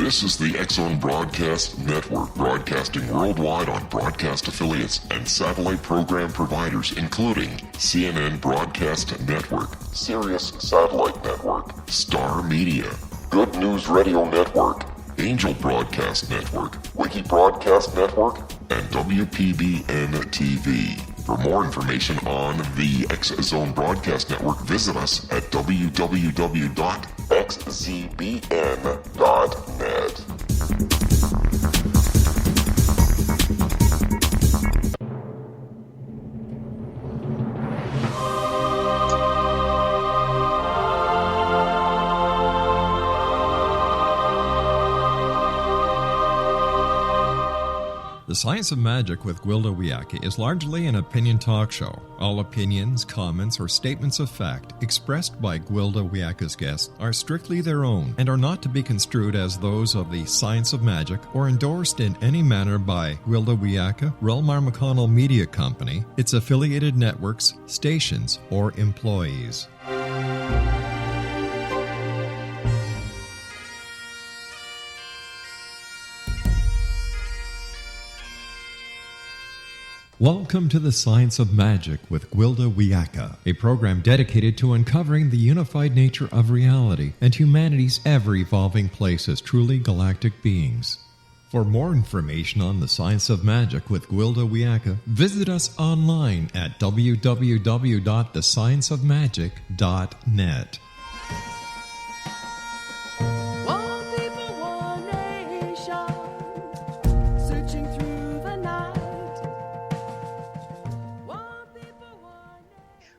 This is the X-Zone Broadcast Network, broadcasting worldwide on broadcast affiliates and satellite program providers, including CNN Broadcast Network, Sirius Satellite Network, Star Media, Good News Radio Network, Angel Broadcast Network, Wiki Broadcast Network, and WPBN TV. For more information on the X-Zone Broadcast Network, visit us at www.xzbn.net. The Science of Magic with Gwilda Wiyaka is largely an opinion talk show. All opinions, comments, or statements of fact expressed by Gwilda Wiyaka's guests are strictly their own and are not to be construed as those of the Science of Magic or endorsed in any manner by Gwilda Wiyaka, rel-mar McConnell Media Company, its affiliated networks, stations, or employees. Welcome to the Science of Magic with Gwilda Wiyaka, a program dedicated to uncovering the unified nature of reality and humanity's ever-evolving place as truly galactic beings. For more information on the Science of Magic with Gwilda Wiyaka, visit us online at www.thescienceofmagic.net.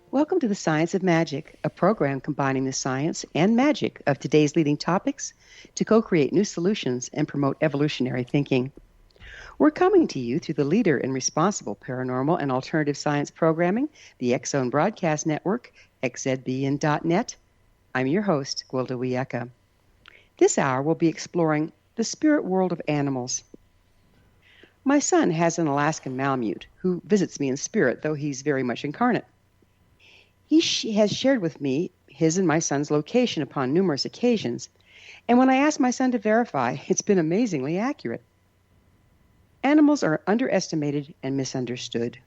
Welcome to the Science of Magic, a program combining the science and magic of today's leading topics to co-create new solutions and promote evolutionary thinking. We're coming to you through the leader in responsible paranormal and alternative science programming, the X-Zone Broadcast Network, xzbn.net. I'm your host, Gwilda Wiyaka. This hour we'll be exploring the spirit world of animals. My son has an Alaskan Malamute who visits me in spirit, though he's very much incarnate. He has shared with me his and my son's location upon numerous occasions, and when I asked my son to verify, it's been amazingly accurate. Animals are underestimated and misunderstood.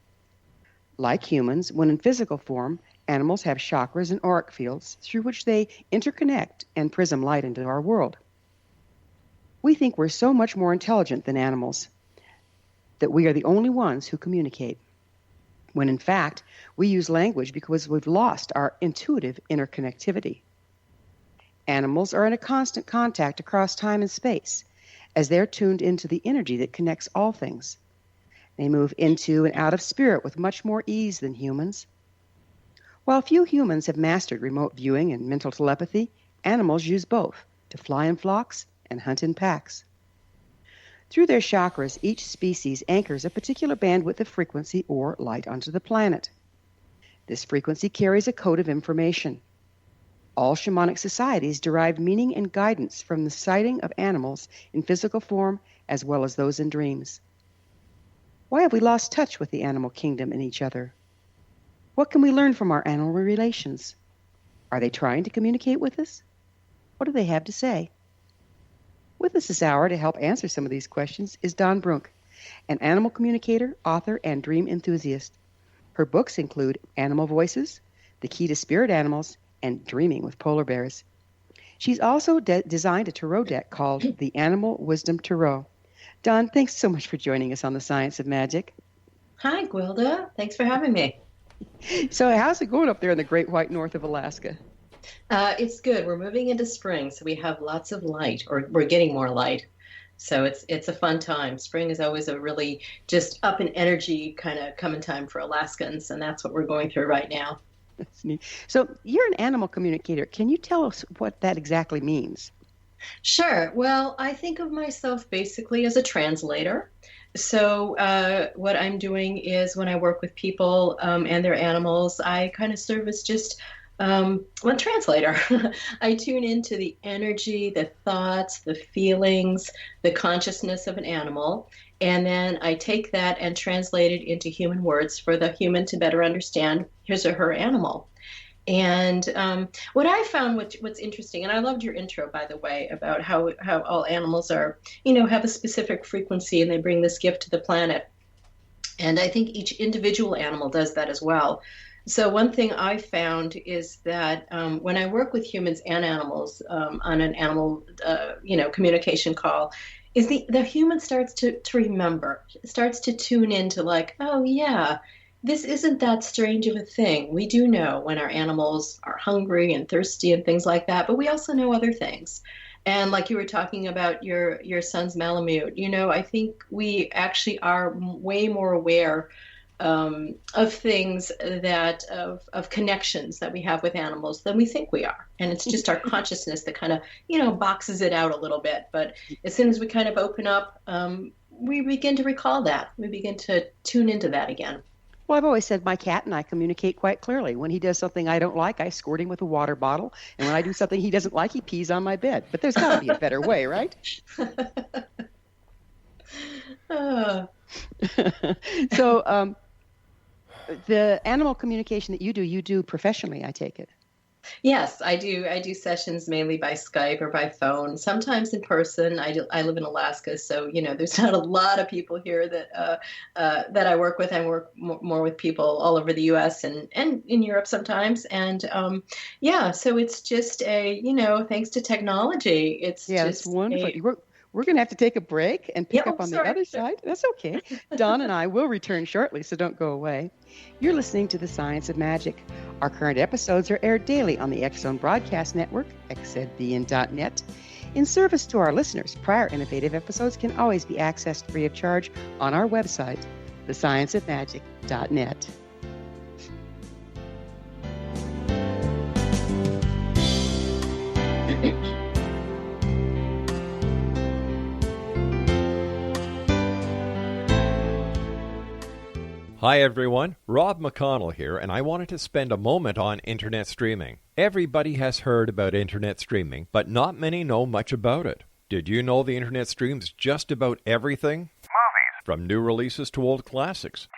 Like humans, when in physical form, animals have chakras and auric fields through which they interconnect and prism light into our world. We think we're so much more intelligent than animals, that we are the only ones who communicate, when in fact, we use language because we've lost our intuitive interconnectivity. Animals are in a constant contact across time and space, as they're tuned into the energy that connects all things. They move into and out of spirit with much more ease than humans. While few humans have mastered remote viewing and mental telepathy, animals use both to fly in flocks and hunt in packs. Through their chakras, each species anchors a particular bandwidth of frequency or light onto the planet. This frequency carries a code of information. All shamanic societies derive meaning and guidance from the sighting of animals in physical form as well as those in dreams. Why have we lost touch with the animal kingdom and each other? What can we learn from our animal relations? Are they trying to communicate with us? What do they have to say? With us this hour to help answer some of these questions is Dawn Brunke, an animal communicator, author, and dream enthusiast. Her books include Animal Voices, The Key to Spirit Animals, and Dreaming with Polar Bears. She's also designed a tarot deck called the Animal Wisdom Tarot. Dawn, thanks so much for joining us on the Science of Magic. Hi, Gwilda. Thanks for having me. So how's it going up there in the great white north of Alaska? It's good. We're moving into spring, so we have lots of light, or we're getting more light. So it's a fun time. Spring is always a really just up in energy kind of coming time for Alaskans, and that's what we're going through right now. That's neat. So you're an animal communicator. Can you tell us what that exactly means? Sure. Well, I think of myself basically as a translator. So what I'm doing is when I work with people and their animals, I kind of serve as just a translator. I tune into the energy, the thoughts, the feelings, the consciousness of an animal, and then I take that and translate it into human words for the human to better understand his or her animal. And what I found, what's interesting, and I loved your intro, by the way, about how all animals are, have a specific frequency and they bring this gift to the planet. And I think each individual animal does that as well. So one thing I found is that when I work with humans and animals on an animal, communication call, is the human starts to remember, starts to tune into like, oh yeah, this isn't that strange of a thing. We do know when our animals are hungry and thirsty and things like that, but we also know other things. And like you were talking about your son's Malamute, I think we actually are way more aware of things of connections that we have with animals than we think we are. And it's just our consciousness that kind of, boxes it out a little bit. But as soon as we kind of open up, we begin to recall that. We begin to tune into that again. Well, I've always said my cat and I communicate quite clearly. When he does something I don't like, I squirt him with a water bottle. And when I do something he doesn't like, he pees on my bed. But there's got to be a better way, right? So the animal communication that you do professionally, I take it. Yes, I do. I do sessions mainly by Skype or by phone, sometimes in person. I live in Alaska, so there's not a lot of people here that I work with. I work more with people all over the U.S. and in Europe sometimes. And so it's just thanks to technology, it's wonderful. We're going to have to take a break and pick up on the other side. That's okay. Don and I will return shortly, so don't go away. You're listening to The Science of Magic. Our current episodes are aired daily on the X Zone Broadcast Network, xzbn.net. In service to our listeners, prior innovative episodes can always be accessed free of charge on our website, thescienceofmagic.net. Hi everyone, Rob McConnell here, and I wanted to spend a moment on internet streaming. Everybody has heard about internet streaming, but not many know much about it. Did you know the internet streams just about everything? Movies. From new releases to old classics. TV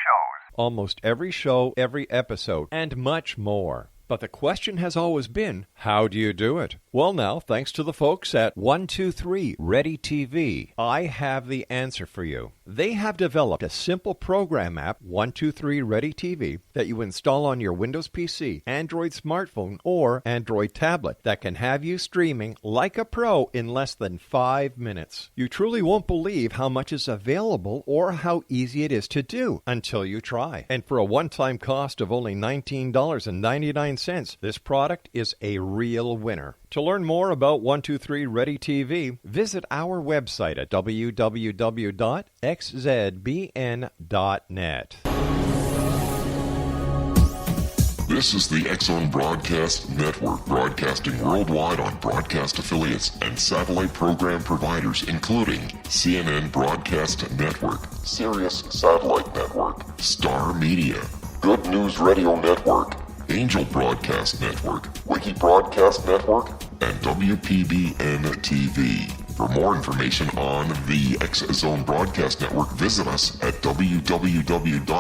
shows. Almost every show, every episode, and much more. But the question has always been, how do you do it? Well now, thanks to the folks at 123 Ready TV, I have the answer for you. They have developed a simple program app, 123 Ready TV, that you install on your Windows PC, Android smartphone, or Android tablet that can have you streaming like a pro in less than 5 minutes. You truly won't believe how much is available or how easy it is to do until you try. And for a one-time cost of only $19.99, this product is a real winner. To learn more about 123 Ready TV, visit our website at www.xzbn.net. This is the X Zone Broadcast Network, broadcasting worldwide on broadcast affiliates and satellite program providers, including CNN Broadcast Network, Sirius Satellite Network, Star Media, Good News Radio Network, Angel Broadcast Network, Wiki Broadcast Network, and WPBN TV. For more information on the X Zone Broadcast Network, visit us at www.xzbn.net.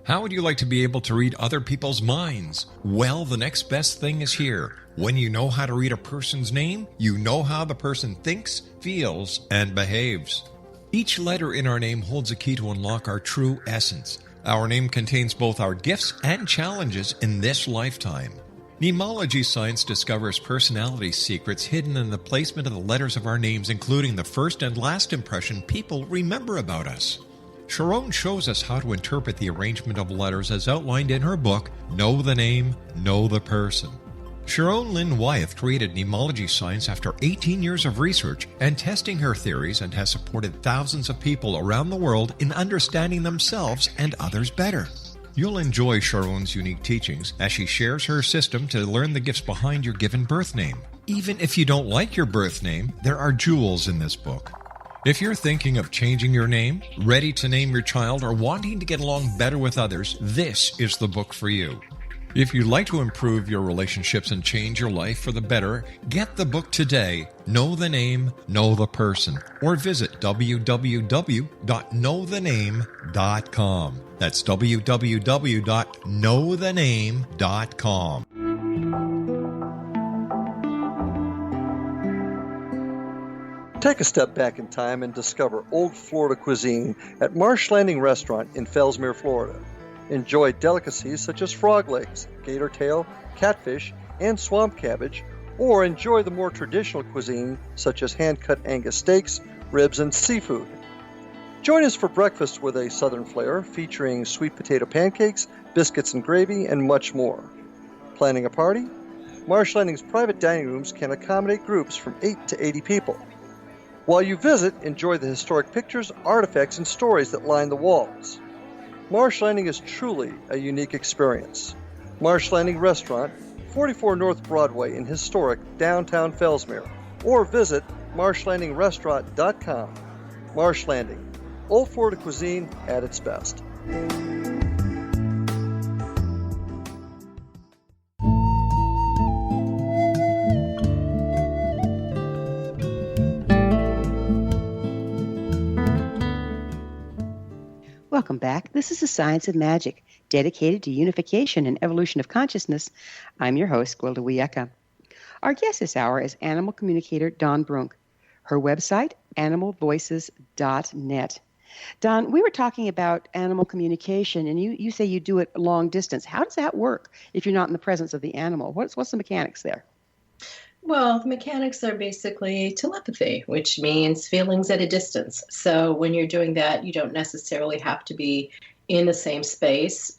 How would you like to be able to read other people's minds? Well, the next best thing is here. When you know how to read a person's name, you know how the person thinks, feels, and behaves. Each letter in our name holds a key to unlock our true essence. Our name contains both our gifts and challenges in this lifetime. Mnemology science discovers personality secrets hidden in the placement of the letters of our names, including the first and last impression people remember about us. Sharon shows us how to interpret the arrangement of letters as outlined in her book, Know the Name, Know the Person. Sharon Lynn Wyeth created mnemology science after 18 years of research and testing her theories, and has supported thousands of people around the world in understanding themselves and others better. You'll enjoy Sharon's unique teachings as she shares her system to learn the gifts behind your given birth name. Even if you don't like your birth name, there are jewels in this book. If you're thinking of changing your name, ready to name your child, or wanting to get along better with others, this is the book for you. If you'd like to improve your relationships and change your life for the better, get the book today, Know the Name, Know the Person, or visit www.knowthename.com. That's www.knowthename.com. Take a step back in time and discover old Florida cuisine at Marsh Landing Restaurant in Fellsmere, Florida. Enjoy delicacies such as frog legs, gator tail, catfish, and swamp cabbage, or enjoy the more traditional cuisine such as hand-cut Angus steaks, ribs, and seafood. Join us for breakfast with a southern flair featuring sweet potato pancakes, biscuits and gravy, and much more. Planning a party? Marsh Landing's private dining rooms can accommodate groups from 8 to 80 people. While you visit, enjoy the historic pictures, artifacts, and stories that line the walls. Marsh Landing is truly a unique experience. Marsh Landing Restaurant, 44 North Broadway in historic downtown Fellsmere, or visit marshlandingrestaurant.com. Marsh Landing, old Florida cuisine at its best. Welcome back. This is the Science of Magic, dedicated to unification and evolution of consciousness. I'm your host, Gwilda Wiyaka. Our guest this hour is animal communicator Dawn Brunke. Her website, animalvoices.net. Dawn, we were talking about animal communication, and you say you do it long distance. How does that work if you're not in the presence of the animal? What's the mechanics there? Well, the mechanics are basically telepathy, which means feelings at a distance. So when you're doing that, you don't necessarily have to be in the same space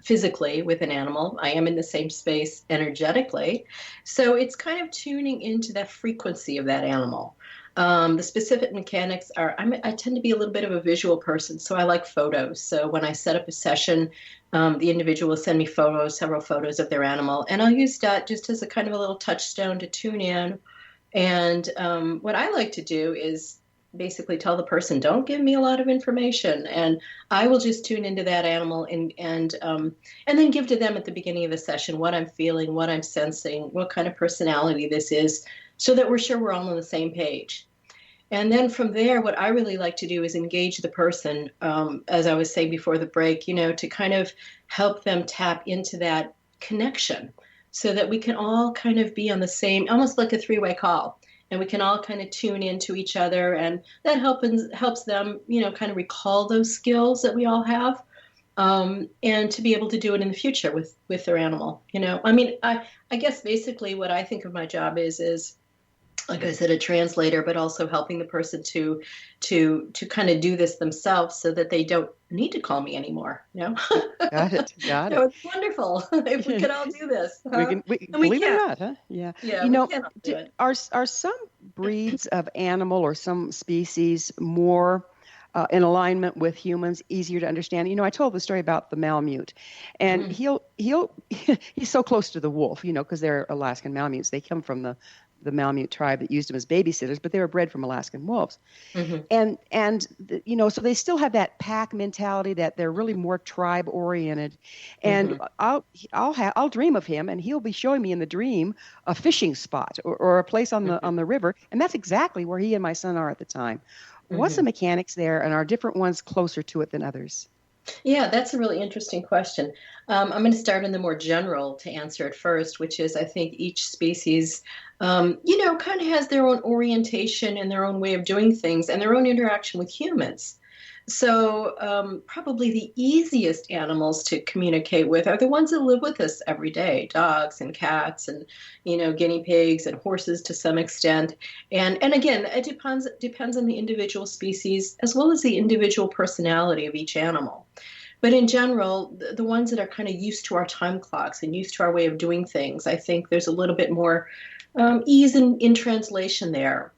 physically with an animal. I am in the same space energetically. So it's kind of tuning into that frequency of that animal. The specific mechanics are, I tend to be a little bit of a visual person, so I like photos. So when I set up a session, the individual will send me several photos of their animal, and I'll use that just as a kind of a little touchstone to tune in. And what I like to do is basically tell the person, don't give me a lot of information, and I will just tune into that animal and then give to them at the beginning of the session what I'm feeling, what I'm sensing, what kind of personality this is, so that we're sure we're all on the same page. And then from there, what I really like to do is engage the person, as I was saying before the break, to kind of help them tap into that connection so that we can all kind of be on the same, almost like a three-way call, and we can all kind of tune into each other, and that helps them, kind of recall those skills that we all have, and to be able to do it in the future with their animal. I guess basically what I think of my job is, like I said, a translator, but also helping the person to kind of do this themselves so that they don't need to call me anymore. Got it. It's wonderful if we could all do this. We believe it or not, huh? Yeah. We can all do it. Are some breeds of animal or some species more in alignment with humans, easier to understand? I told the story about the Malamute, and he's so close to the wolf, because they're Alaskan Malamutes. They come from the Malamute tribe that used them as babysitters, but they were bred from Alaskan wolves. Mm-hmm. And so they still have that pack mentality, that they're really more tribe oriented. And I'll dream of him, and he'll be showing me in the dream a fishing spot or a place on the river, and that's exactly where he and my son are at the time. What's the mechanics there, and are different ones closer to it than others? Yeah, that's a really interesting question. I'm going to start in the more general to answer it first, which is I think each species, kind of has their own orientation and their own way of doing things and their own interaction with humans. So probably the easiest animals to communicate with are the ones that live with us every day, dogs and cats and, guinea pigs and horses to some extent. And again, it depends on the individual species as well as the individual personality of each animal. But in general, the ones that are kind of used to our time clocks and used to our way of doing things, I think there's a little bit more ease in translation there.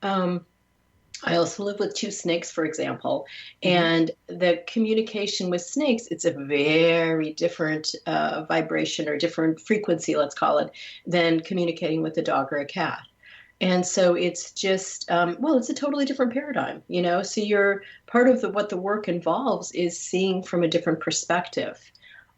I also live with 2 snakes, for example, and the communication with snakes, it's a very different vibration or different frequency, let's call it, than communicating with a dog or a cat. And so it's just, it's a totally different paradigm, So you're part of what the work involves is seeing from a different perspective.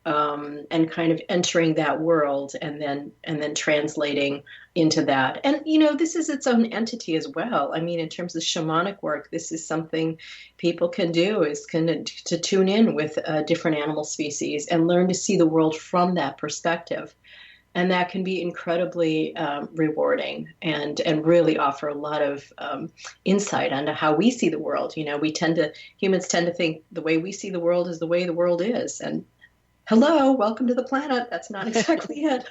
and kind of entering that world and then translating into that. And this is its own entity as well. I mean, in terms of shamanic work, this is something people can do, is to tune in with different animal species and learn to see the world from that perspective. And that can be incredibly rewarding and really offer a lot of insight into how we see the world. Humans tend to think the way we see the world is the way the world is. And hello, welcome to the planet. That's not exactly it.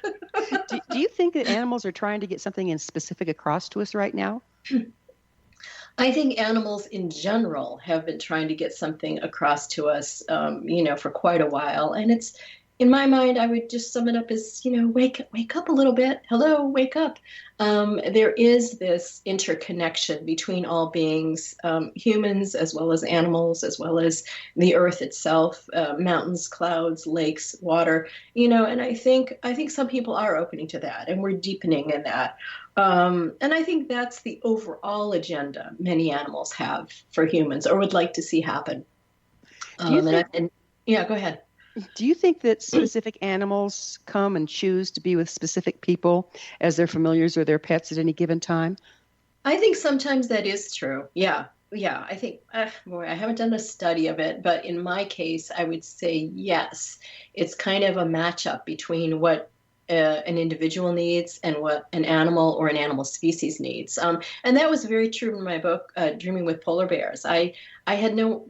Do you think that animals are trying to get something in specific across to us right now? I think animals in general have been trying to get something across to us, for quite a while. And it's, in my mind, I would just sum it up as, wake up a little bit. Hello, wake up. There is this interconnection between all beings, humans as well as animals, as well as the earth itself, mountains, clouds, lakes, water, and I think some people are opening to that, and we're deepening in that. And I think that's the overall agenda many animals have for humans or would like to see happen. Yeah, go ahead. Do you think that specific animals come and choose to be with specific people as their familiars or their pets at any given time? I think sometimes that is true. Yeah. I think, I haven't done a study of it, but in my case, I would say yes. It's kind of a matchup between what an individual needs and what an animal or an animal species needs. And that was very true in my book, Dreaming with Polar Bears. I had no,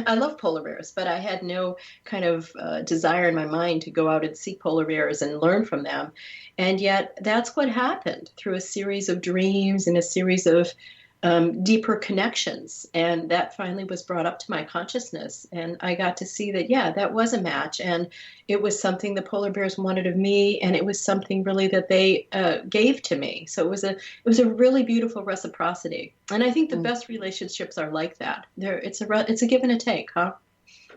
I love polar bears, but I had no kind of desire in my mind to go out and see polar bears and learn from them. And yet that's what happened through a series of dreams and a series of deeper connections. And that finally was brought up to my consciousness. And I got to see that, that was a match. And it was something the polar bears wanted of me. And it was something really that they gave to me. So it was a really beautiful reciprocity. And I think the best relationships are like that. It's a give and a take, huh?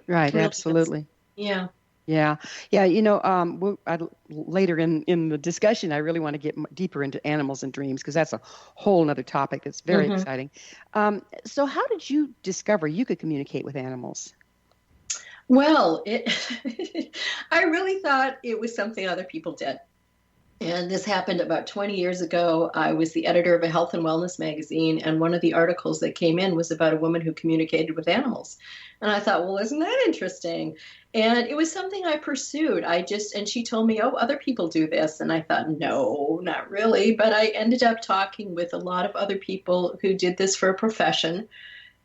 Right. Really, absolutely. Yeah. Yeah. Later in the discussion, I really want to get deeper into animals and dreams because that's a whole other topic that's very exciting. So how did you discover you could communicate with animals? Well, I really thought it was something other people did. And this happened about 20 years ago. I was the editor of a health and wellness magazine, and one of the articles that came in was about a woman who communicated with animals. And I thought, well, isn't that interesting? And it was something I pursued. And she told me, oh, other people do this. And I thought, no, not really. But I ended up talking with a lot of other people who did this for a profession.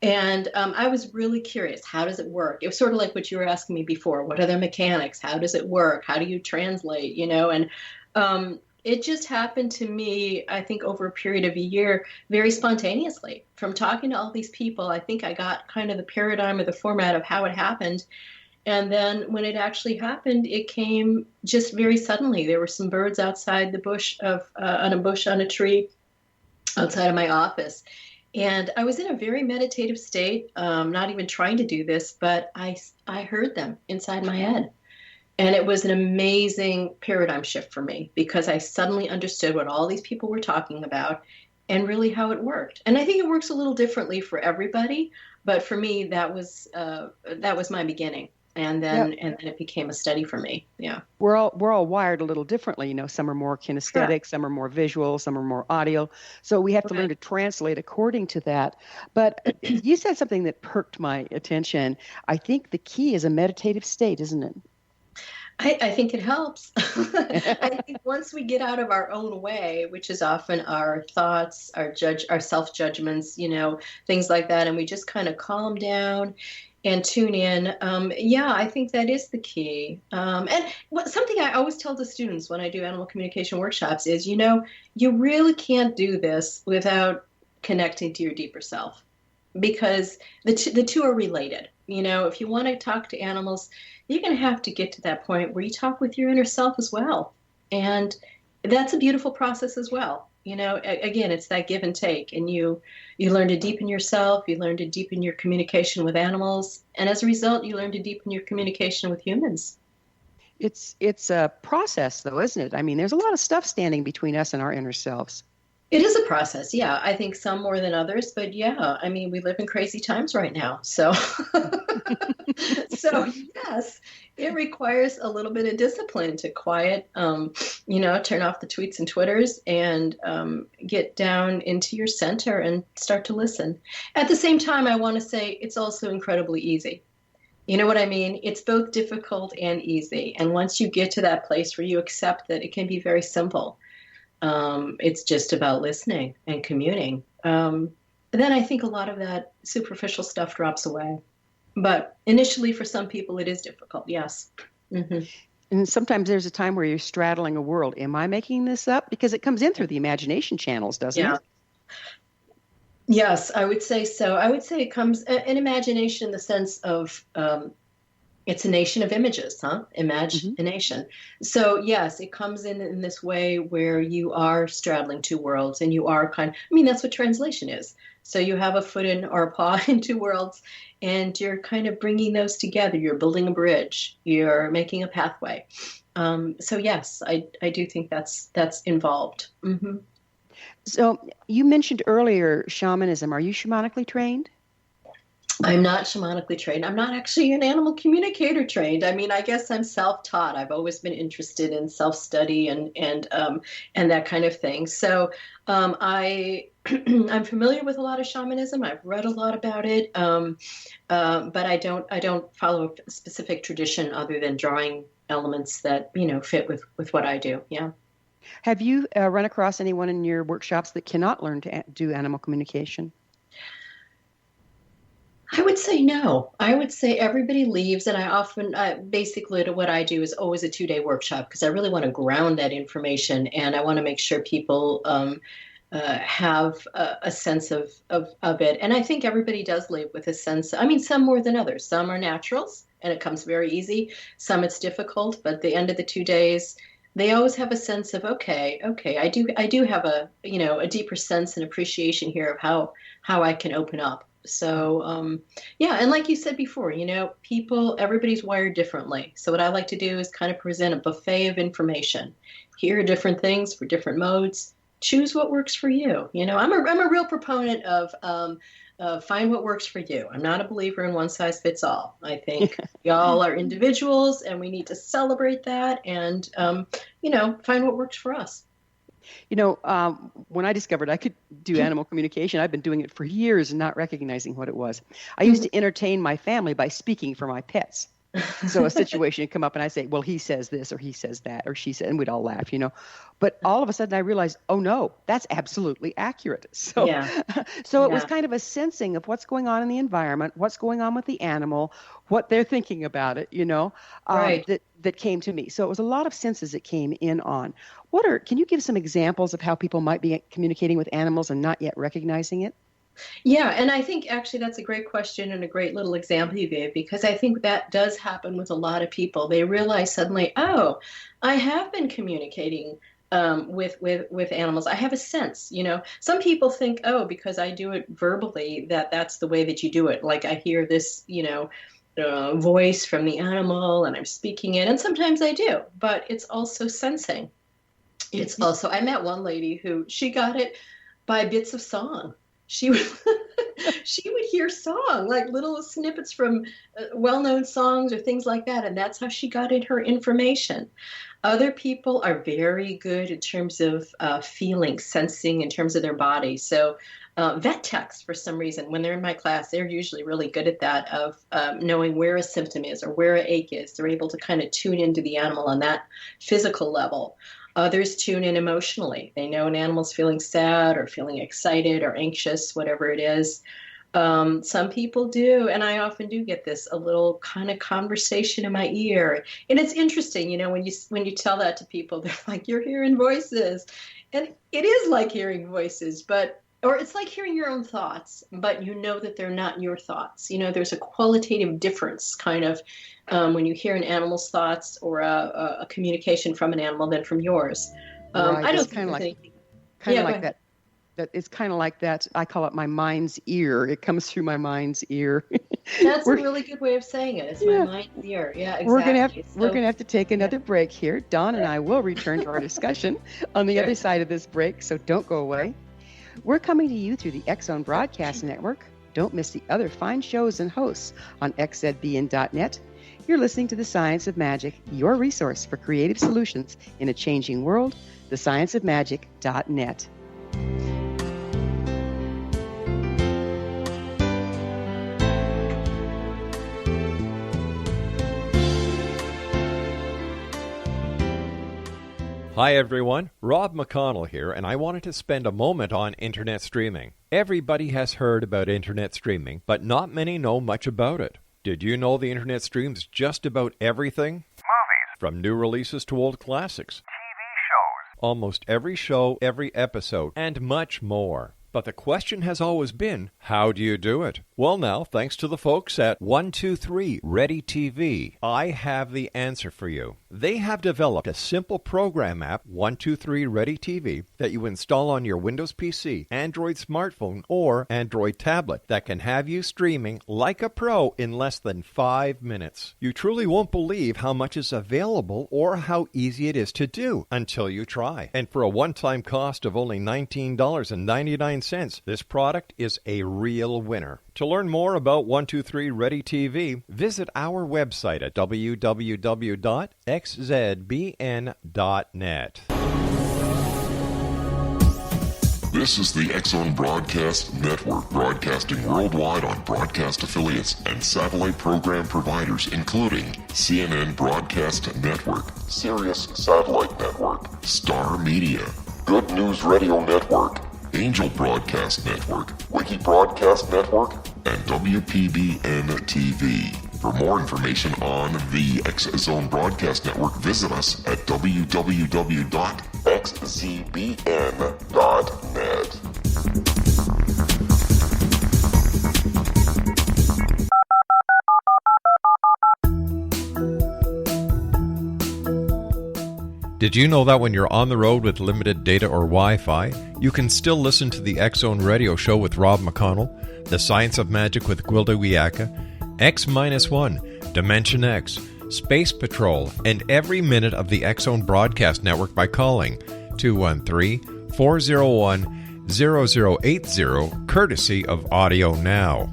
And I was really curious. How does it work? It was sort of like what you were asking me before. What are the mechanics? How does it work? How do you translate? And it just happened to me, I think, over a period of a year, very spontaneously. From talking to all these people, I think I got kind of the paradigm or the format of how it happened. And then when it actually happened, it came just very suddenly. There were some birds outside the bush on a tree outside of my office. And I was in a very meditative state, not even trying to do this, but I heard them inside my head. And it was an amazing paradigm shift for me because I suddenly understood what all these people were talking about and really how it worked. And I think it works a little differently for everybody, but for me, that was my beginning. And then it became a study for me. Yeah. We're all wired a little differently. Some are more kinesthetic, some are more visual, some are more audio. So we have to learn to translate according to that. But you said something that perked my attention. I think the key is a meditative state, isn't it? I think it helps. I think once we get out of our own way, which is often our thoughts, our self-judgments, things like that, and we just kind of calm down and tune in. I think that is the key. And something I always tell the students when I do animal communication workshops is, you really can't do this without connecting to your deeper self because the two are related. If you want to talk to animals, you're going to have to get to that point where you talk with your inner self as well. And that's a beautiful process as well. Again, it's that give and take. And you learn to deepen yourself. You learn to deepen your communication with animals. And as a result, you learn to deepen your communication with humans. It's a process, though, isn't it? I mean, there's a lot of stuff standing between us and our inner selves. It is a process, yeah. I think some more than others, but yeah, I mean, we live in crazy times right now. So, so yes, it requires a little bit of discipline to quiet, turn off the tweets and Twitters and get down into your center and start to listen. At the same time, I want to say it's also incredibly easy. You know what I mean? It's both difficult and easy. And once you get to that place where you accept that it can be very simple, it's just about listening and communing. But then I think a lot of that superficial stuff drops away. But initially, for some people, it is difficult. Yes. Mm-hmm. And sometimes there's a time where you're straddling a world. Am I making this up? Because it comes in through the imagination channels, doesn't it? Yes, I would say so. I would say it comes in imagination in the sense of it's a nation of images, huh? Imagination. Mm-hmm. So yes, it comes in this way where you are straddling two worlds and you are that's what translation is. So you have a foot in or a paw in two worlds and you're kind of bringing those together. You're building a bridge. You're making a pathway. So yes, I do think that's involved. Mm-hmm. So you mentioned earlier shamanism. Are you shamanically trained? I'm not shamanically trained. I'm not actually an animal communicator trained. I mean, I guess I'm self-taught. I've always been interested in self-study and that kind of thing. So I'm familiar with a lot of shamanism. I've read a lot about it, but I don't follow a specific tradition other than drawing elements that fit with what I do. Yeah. Have you run across anyone in your workshops that cannot learn to do animal communication? I would say no. I would say everybody leaves, and I often, basically what I do is always a 2-day workshop because I really want to ground that information, and I want to make sure people have a sense of it. And I think everybody does leave with a sense. I mean, some more than others. Some are naturals, and it comes very easy. Some it's difficult, but at the end of the 2 days, they always have a sense of okay, I do have a deeper sense and appreciation here of how I can open up. So, and like you said before, everybody's wired differently. So what I like to do is kind of present a buffet of information. Here are different things for different modes. Choose what works for you. I'm a real proponent of find what works for you. I'm not a believer in one size fits all. I think we all are individuals and we need to celebrate that and, find what works for us. When I discovered I could do animal communication, I've been doing it for years and not recognizing what it was. I used to entertain my family by speaking for my pets. So a situation would come up and I say, well, he says this or he says that or she said, and we'd all laugh, But all of a sudden I realized, oh no, that's absolutely accurate. So, it was kind of a sensing of what's going on in the environment, what's going on with the animal, what they're thinking about it, right. that came to me. So it was a lot of senses that came in on. Can you give some examples of how people might be communicating with animals and not yet recognizing it? Yeah, and I think actually that's a great question and a great little example you gave because I think that does happen with a lot of people. They realize suddenly, oh, I have been communicating with animals. I have a sense, Some people think, oh, because I do it verbally, that's the way that you do it. Like I hear this, voice from the animal and I'm speaking it, and sometimes I do, but it's also sensing. It's also, I met one lady who she got it by bits of song. She would hear song, like little snippets from well-known songs or things like that, and that's how she got in her information. Other people are very good in terms of feeling, sensing in terms of their body. So vet techs, for some reason, when they're in my class, they're usually really good at that, of knowing where a symptom is or where an ache is. They're able to kind of tune into the animal on that physical level. Others tune in emotionally. They know an animal's feeling sad or feeling excited or anxious, whatever it is. Some people do, and I often do get this, a little kind of conversation in my ear. And it's interesting, when you tell that to people, they're like, you're hearing voices. And it is like hearing voices, or it's like hearing your own thoughts, but that they're not your thoughts. There's a qualitative difference kind of when you hear an animal's thoughts or a communication from an animal than from yours. Right. I don't kind of like that. That it's kind of like that. I call it my mind's ear. It comes through my mind's ear. That's a We're- really good way of saying it. It's Yeah. my mind's ear. Yeah, exactly. We're gonna have to take another break here. Dawn and I will return to our discussion on the other side of this break, so don't go away. We're coming to you through the X-Zone Broadcast Network. Don't miss the other fine shows and hosts on xzbn.net. You're listening to The Science of Magic, your resource for creative solutions in a changing world, thescienceofmagic.net. Hi everyone, Rob McConnell here, and I wanted to spend a moment on internet streaming. Everybody has heard about internet streaming, but not many know much about it. Did you know the internet streams just about everything? Movies, From new releases to old classics. TV shows, Almost every show, every episode, and much more. But the question has always been, how do you do it? Well now, thanks to the folks at 123 Ready TV, I have the answer for you. They have developed a simple program app, 123 Ready TV, that you install on your Windows PC, Android smartphone, or Android tablet that can have you streaming like a pro in less than 5 minutes. You truly won't believe how much is available or how easy it is to do until you try. And for a one-time cost of only $19.99, this product is a real winner. To learn more about 123 Ready TV, visit our website at www.xzbn.net. This is the X-Zone Broadcast Network, broadcasting worldwide on broadcast affiliates and satellite program providers, including CNN Broadcast Network, Sirius Satellite Network, Star Media, Good News Radio Network, Angel Broadcast Network, Wiki Broadcast Network, and WPBN TV. For more information on the X-Zone Broadcast Network, visit us at www.xzbn.net. Did you know that when you're on the road with limited data or Wi-Fi, you can still listen to the X-Zone Radio Show with Rob McConnell, The Science of Magic with Gwilda Wiyaka, X-1, Dimension X, Space Patrol, and every minute of the X-Zone Broadcast Network by calling 213-401-0080, courtesy of Audio Now.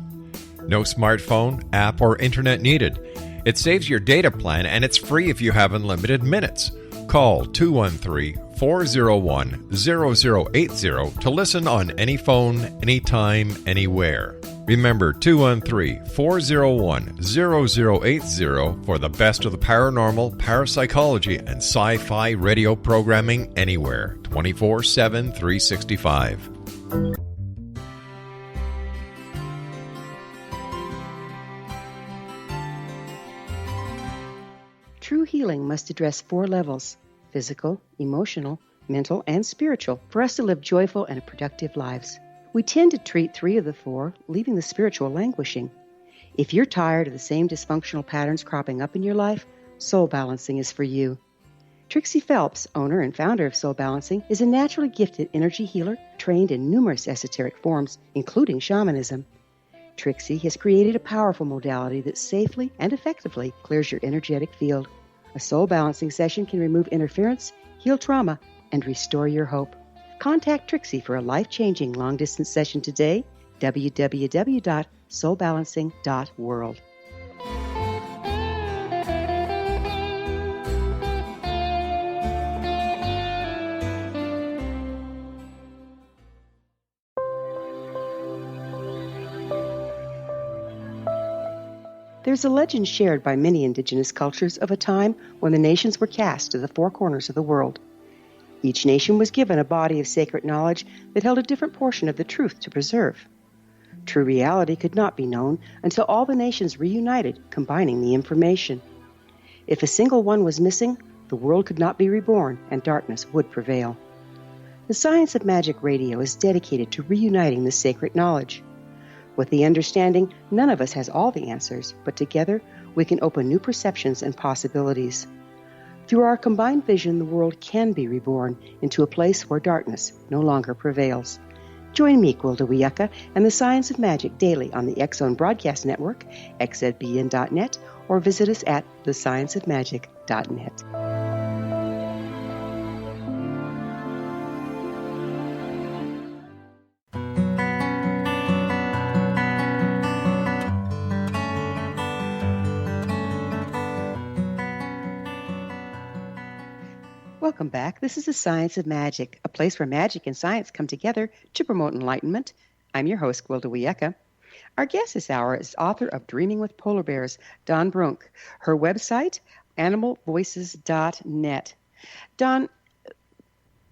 No smartphone, app, or internet needed. It saves your data plan and it's free if you have unlimited minutes. Call 213-401-0080 to listen on any phone, anytime, anywhere. Remember 213-401-0080 for the best of the paranormal, parapsychology, and sci-fi radio programming anywhere, 24/7, 365. True healing must address 4 levels: physical, emotional, mental, and spiritual, for us to live joyful and productive lives. We tend to treat 3 of the 4, leaving the spiritual languishing. If you're tired of the same dysfunctional patterns cropping up in your life, Soul Balancing is for you. Trixie Phelps, owner and founder of Soul Balancing, is a naturally gifted energy healer trained in numerous esoteric forms, including shamanism. Trixie has created a powerful modality that safely and effectively clears your energetic field. A Soul Balancing session can remove interference, heal trauma, and restore your hope. Contact Trixie for a life-changing long-distance session today, www.soulbalancing.world. There's a legend shared by many indigenous cultures of a time when the nations were cast to the 4 corners of the world. Each nation was given a body of sacred knowledge that held a different portion of the truth to preserve. True reality could not be known until all the nations reunited, combining the information. If a single one was missing, the world could not be reborn and darkness would prevail. The Science of Magic Radio is dedicated to reuniting the sacred knowledge. With the understanding, none of us has all the answers, but together we can open new perceptions and possibilities. Through our combined vision, the world can be reborn into a place where darkness no longer prevails. Join me, Gwilda Wiyaka, and the Science of Magic daily on the X-Zone Broadcast Network, xzbn.net, or visit us at thescienceofmagic.net. Welcome back. This is the Science of Magic, a place where magic and science come together to promote enlightenment. I'm your host, Gwilda Wiyaka. Our guest this hour is author of Dreaming with Polar Bears, Dawn Brunke. Her website, animalvoices.net. Dawn,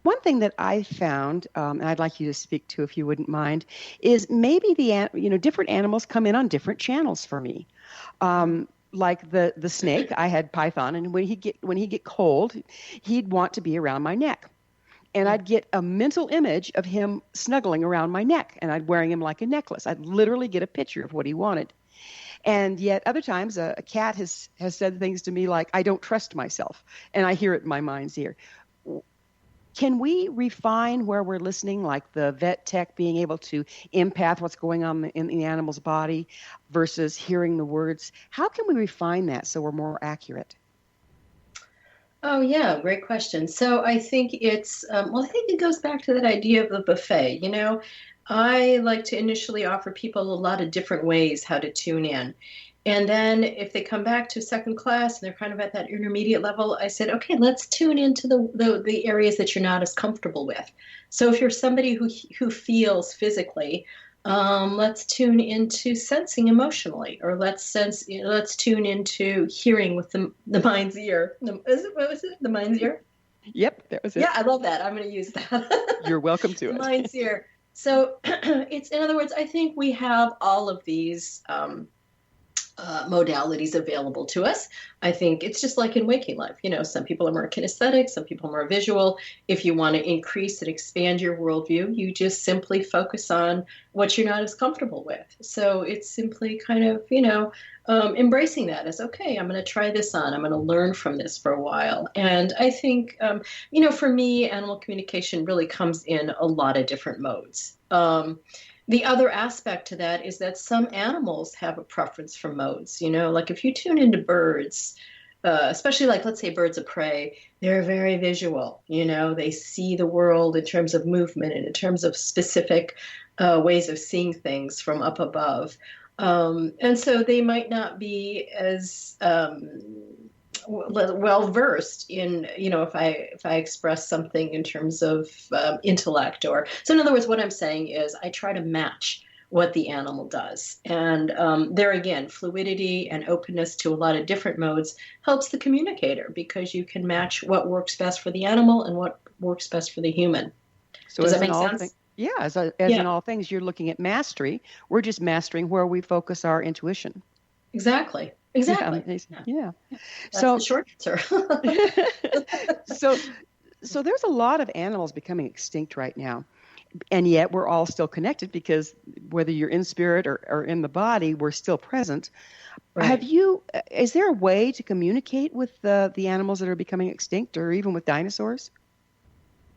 one thing that I found, and I'd like you to speak to if you wouldn't mind, is maybe different animals come in on different channels for me. Like the snake, I had Python, and when he'd get cold, he'd want to be around my neck. And I'd get a mental image of him snuggling around my neck, and I'd wearing him like a necklace. I'd literally get a picture of what he wanted. And yet other times a cat has said things to me like, I don't trust myself, and I hear it in my mind's ear. Can we refine where we're listening, like the vet tech being able to empath what's going on in the animal's body versus hearing the words? How can we refine that so we're more accurate? Oh, yeah, great question. So I think I think it goes back to that idea of the buffet. I like to initially offer people a lot of different ways how to tune in. And then if they come back to second class and they're kind of at that intermediate level, I said, okay, let's tune into the areas that you're not as comfortable with. So if you're somebody who feels physically, let's tune into sensing emotionally, or let's tune into hearing with the mind's ear. What was it? The mind's ear? Yep, that was it. Yeah, I love that. I'm going to use that. You're welcome to it. Mind's ear. So it's, in other words, I think we have all of these modalities available to us. I think it's just like in waking life. Some people are more kinesthetic, some people are more visual. If you want to increase and expand your worldview, you just simply focus on what you're not as comfortable with. So it's simply kind of, embracing that as, okay, I'm going to try this on. I'm going to learn from this for a while. And I think, for me, animal communication really comes in a lot of different modes. The other aspect to that is that some animals have a preference for modes. Like if you tune into birds, especially like, let's say, birds of prey, they're very visual. They see the world in terms of movement and in terms of specific ways of seeing things from up above. And so they might not be as well versed in, if I express something in terms of intellect, so in other words, what I'm saying is I try to match what the animal does. And there again, fluidity and openness to a lot of different modes helps the communicator, because you can match what works best for the animal and what works best for the human. So does that make sense? Yeah, as in all things, you're looking at mastery. We're just mastering where we focus our intuition. Exactly. Yeah. That's the short answer. So there's a lot of animals becoming extinct right now, and yet we're all still connected, because whether you're in spirit or in the body, we're still present. Right. Is there a way to communicate with the animals that are becoming extinct, or even with dinosaurs?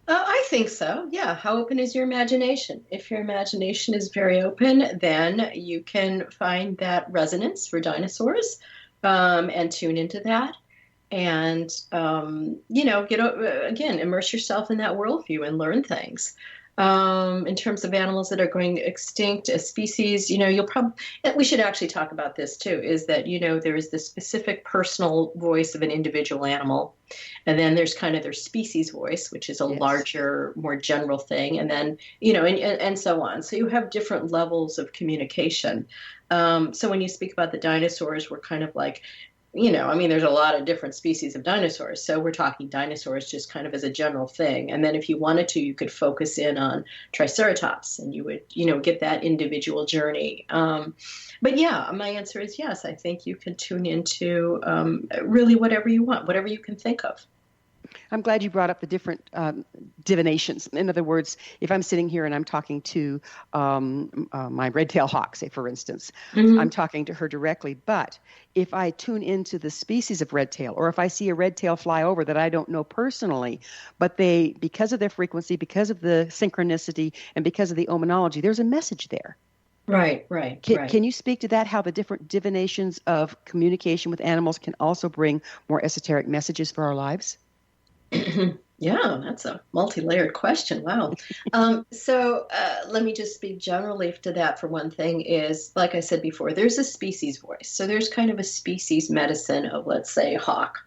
I think so. Yeah. How open is your imagination? If your imagination is very open, then you can find that resonance for dinosaurs, and tune into that. And, immerse yourself in that worldview and learn things. In terms of animals that are going extinct as species, we should actually talk about this too, is that, there is the specific personal voice of an individual animal. And then there's kind of their species voice, which is a larger, more general thing. And then, and so on. So you have different levels of communication. So when you speak about the dinosaurs, we're kind of like, there's a lot of different species of dinosaurs. So we're talking dinosaurs just kind of as a general thing. And then if you wanted to, you could focus in on Triceratops, and you would, get that individual journey. But yeah, my answer is yes. I think you can tune into really whatever you want, whatever you can think of. I'm glad you brought up the different divinations. In other words, if I'm sitting here and I'm talking to my red-tailed hawk, say, for instance, I'm talking to her directly. But if I tune into the species of red-tail, or if I see a red-tail fly over that I don't know personally, but they, because of their frequency, because of the synchronicity, and because of the omenology, there's a message there. Right. Can you speak to that, how the different divinations of communication with animals can also bring more esoteric messages for our lives? Yeah, that's a multi-layered question. Wow. So let me just speak generally to that. For one thing is, like I said before, there's a species voice. So there's kind of a species medicine of, let's say, hawk.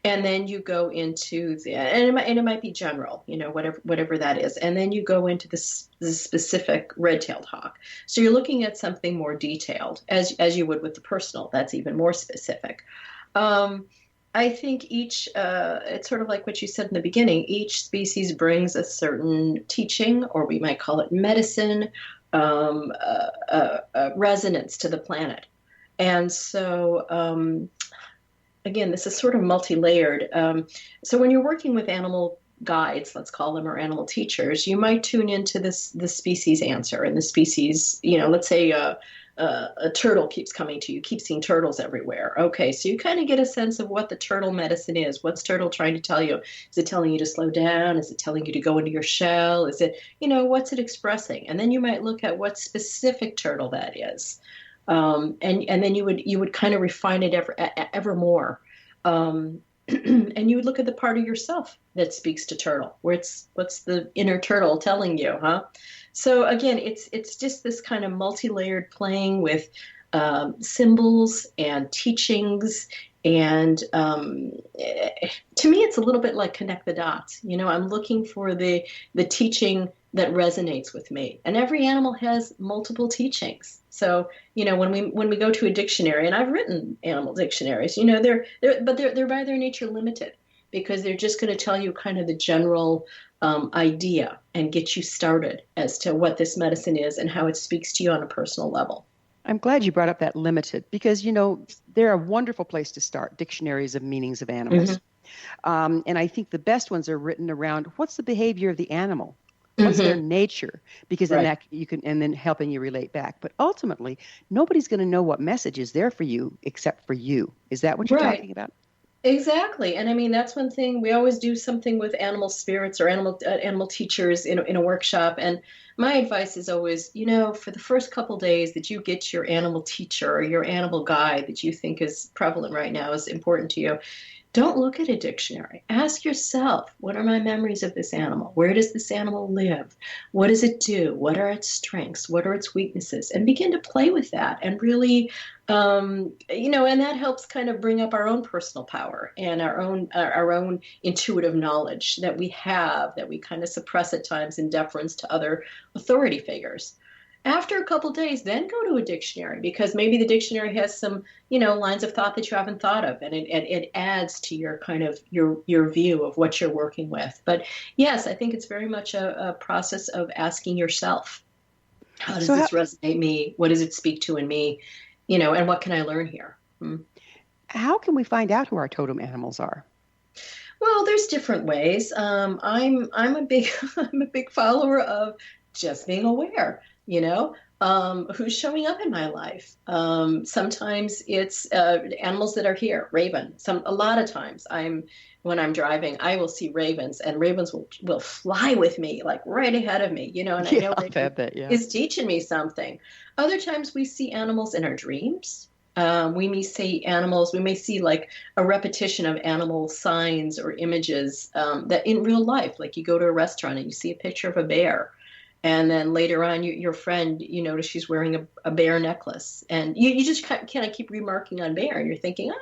And then you go into and it might be general, whatever that is. And then you go into the specific red-tailed hawk. So you're looking at something more detailed, as you would with the personal. That's even more specific. I think it's sort of like what you said in the beginning, each species brings a certain teaching, or we might call it medicine, resonance to the planet. And so, again, this is sort of multi-layered. So when you're working with animal guides, let's call them, or animal teachers, you might tune into the species answer, and the species, let's say, a turtle keeps coming to you, keep seeing turtles everywhere. Okay, so you kind of get a sense of what the turtle medicine is. What's turtle trying to tell you? Is it telling you to slow down? Is it telling you to go into your shell? Is it, what's it expressing? And then you might look at what specific turtle that is. And then you would kind of refine it ever more. And you would look at the part of yourself that speaks to turtle. What's the inner turtle telling you, huh? So again, it's just this kind of multi-layered playing with symbols and teachings. And to me, it's a little bit like connect the dots. I'm looking for the teaching that resonates with me. And every animal has multiple teachings. So, when we go to a dictionary, and I've written animal dictionaries, they're by their nature limited, because they're just going to tell you kind of the general idea and get you started as to what this medicine is and how it speaks to you on a personal level. I'm glad you brought up that limited, because, they're a wonderful place to start, dictionaries of meanings of animals. And I think the best ones are written around what's the behavior of the animal? What's their nature? Because then that you can, and then helping you relate back. But ultimately, nobody's going to know what message is there for you except for you. Is that what you're talking about? Exactly. And I mean, that's one thing. We always do something with animal spirits or animal teachers in a workshop. And my advice is always, for the first couple days that you get your animal teacher or your animal guide that you think is prevalent right now, is important to you, don't look at a dictionary. Ask yourself, what are my memories of this animal? Where does this animal live? What does it do? What are its strengths? What are its weaknesses? And begin to play with that and really, and that helps kind of bring up our own personal power and our own intuitive knowledge that we have, that we kind of suppress at times in deference to other authority figures. After a couple of days, then go to a dictionary, because maybe the dictionary has some, lines of thought that you haven't thought of, and it adds to your kind of your view of what you're working with. But yes, I think it's very much a process of asking yourself, how does this resonate me? What does it speak to in me? And what can I learn here? How can we find out who our totem animals are? Well, there's different ways. I'm a big follower of just being aware. Who's showing up in my life. Sometimes it's animals that are here, raven. A lot of times when I'm driving, I will see ravens, and ravens will fly with me, like right ahead of me, and I know that is teaching me something. Other times we see animals in our dreams. We may see like a repetition of animal signs or images that in real life, like you go to a restaurant and you see a picture of a bear. And then later on, your friend, notice she's wearing a bear necklace. And you just kind of keep remarking on bear. And you're thinking,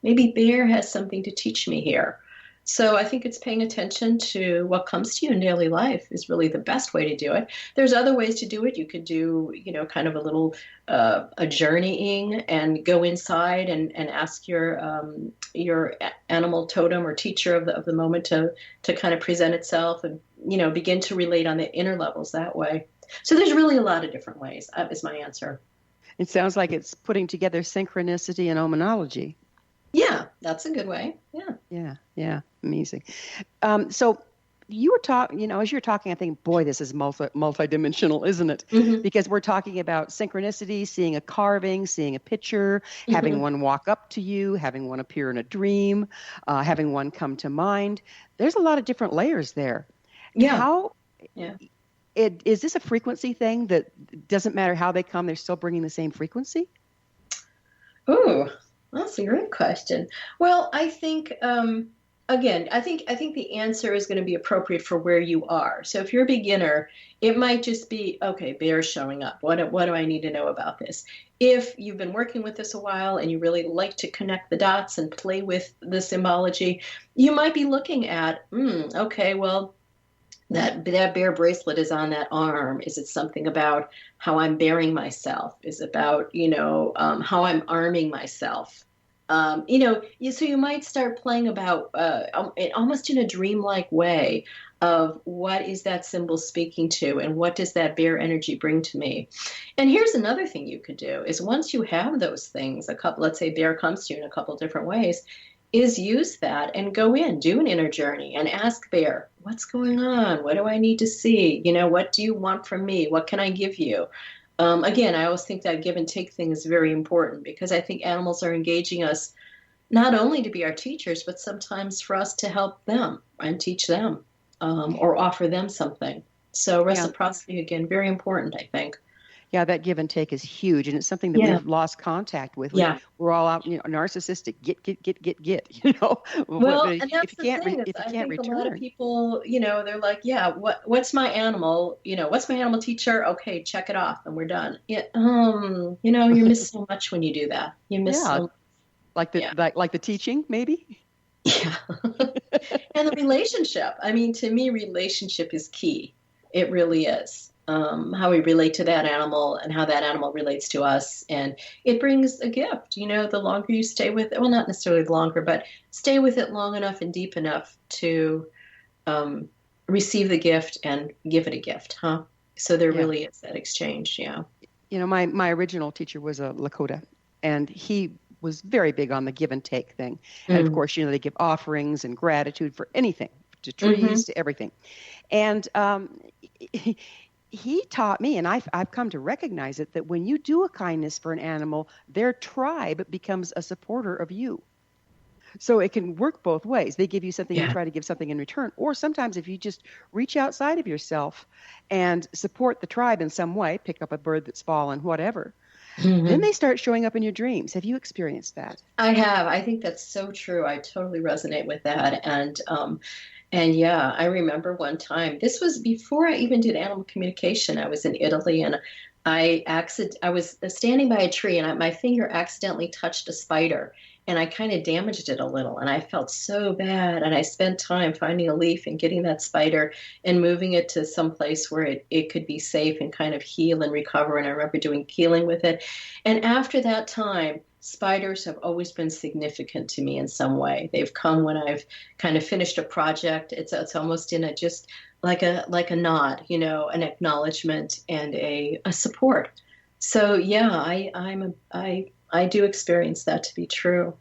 maybe bear has something to teach me here. So I think it's paying attention to what comes to you in daily life is really the best way to do it. There's other ways to do it. You could do, kind of a little a journeying and go inside and ask your animal totem or teacher of the moment to kind of present itself and, begin to relate on the inner levels that way. So there's really a lot of different ways, is my answer. It sounds like it's putting together synchronicity and omenology. Yeah, that's a good way. Yeah. Yeah, amazing. So you were talking, as you're talking, I think, boy, this is multidimensional, isn't it? Mm-hmm. Because we're talking about synchronicity, seeing a carving, seeing a picture, having one walk up to you, having one appear in a dream, having one come to mind. There's a lot of different layers there. Yeah. Is this a frequency thing that doesn't matter how they come, they're still bringing the same frequency? Ooh, that's a great question. Well, I think again, I think the answer is going to be appropriate for where you are. So if you're a beginner, it might just be, okay, bear's showing up. What do I need to know about this? If you've been working with this a while and you really like to connect the dots and play with the symbology, you might be looking at, okay, well, that bear bracelet is on that arm. Is it something about how I'm bearing myself? Is it about, how I'm arming myself? So you might start playing about almost in a dreamlike way of what is that symbol speaking to and what does that bear energy bring to me. And here's another thing you could do is once you have those things, let's say bear comes to you in a couple different ways, is use that and go in, do an inner journey and ask bear, what's going on? What do I need to see? What do you want from me? What can I give you? Again, I always think that give and take thing is very important because I think animals are engaging us not only to be our teachers, but sometimes for us to help them and teach them or offer them something. So reciprocity, again, very important, I think. Yeah, that give and take is huge, and it's something that we've lost contact with. We're all out, narcissistic, get. Well, and that's the thing. I think a lot of people, they're like, what's my animal? What's my animal teacher? Okay, check it off, and we're done. You miss so much when you do that. You miss so much. Like the teaching, maybe. Yeah, and the relationship. I mean, to me, relationship is key. It really is. How we relate to that animal and how that animal relates to us. And it brings a gift, the longer you stay with it, well, not necessarily longer, but stay with it long enough and deep enough to receive the gift and give it a gift, huh? So there really is that exchange, My original teacher was a Lakota, and he was very big on the give and take thing. And of course, they give offerings and gratitude for anything, to trees, to everything. And he taught me, and I've come to recognize it, that when you do a kindness for an animal, their tribe becomes a supporter of you. So it can work both ways. They give you something and try to give something in return. Or sometimes if you just reach outside of yourself and support the tribe in some way, pick up a bird that's fallen, whatever, then they start showing up in your dreams. Have you experienced that? I have. I think that's so true. I totally resonate with that. And yeah, I remember one time, this was before I even did animal communication. I was in Italy and I was standing by a tree and my finger accidentally touched a spider and I kind of damaged it a little and I felt so bad. And I spent time finding a leaf and getting that spider and moving it to some place where it could be safe and kind of heal and recover. And I remember doing healing with it. And after that time, spiders have always been significant to me in some way. They've come when I've kind of finished a project. It's almost in a just like a nod, an acknowledgement and a support. So yeah, I do experience that to be true.